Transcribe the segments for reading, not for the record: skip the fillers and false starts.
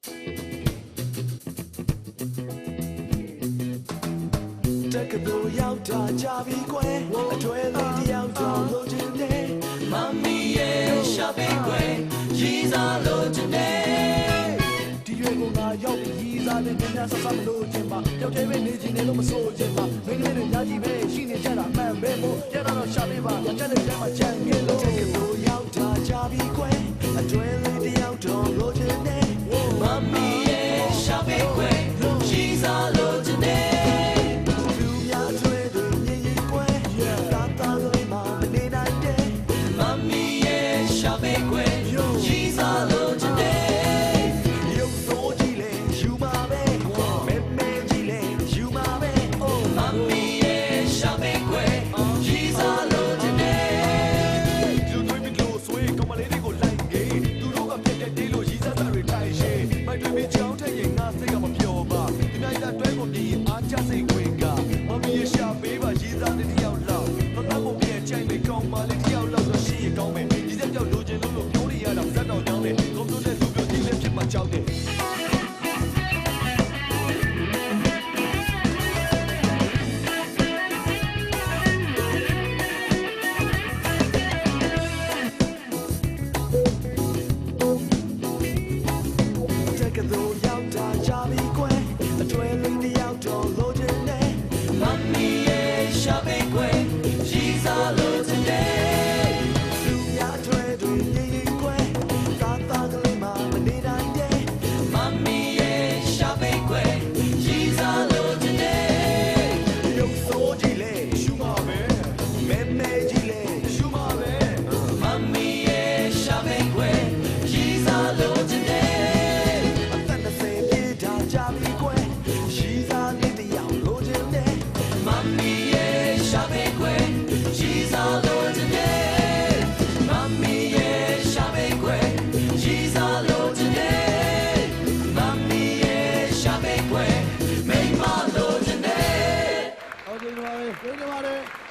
တကယ်လို့ရောက်တာကြပြီကွယ်အတွဲလေးတယောက်တော့လို့ချင်တယ်မမီရဲ့ရှာပေကွယ်ရည်စားလို့ချင်တယ်ဒီရွယ်ကငါရောက်ပြီးရည်စားတဲ့ညညဆဆမလို့ချင်ပါကြောက်တဲ့ပဲနေချင်တယ်လို့မဆိုချင်ပါမင်းတို့ညာကြီးပဲရှိနေကြတာမှန်ပဲမို့ရတော့ရှာပေပါကြက်တဲ့ထဲမှာချန်ခဲ့လို့တကယ်လို့ရောက်တာကြပြီကွယ်အတွဲလေးတယောက်တော့လို့ချင်တယ်မမီရဲ့ရှာပေကွယ်ရည်စားလို့ချင်တယ်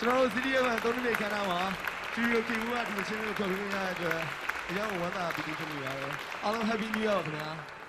ကျွန်တော်တို့ CDM မှာ3နှစ်ခန်းထားမှာကျူရိုကီဘူးကဒီချင်းလေးကိုဖြောပြရတဲ့အတွက်အရင်ကဝမ်းသာပီတိဖြစ်နေပါတယ်အားလုံး Happy New Year ပါခင်ဗျာ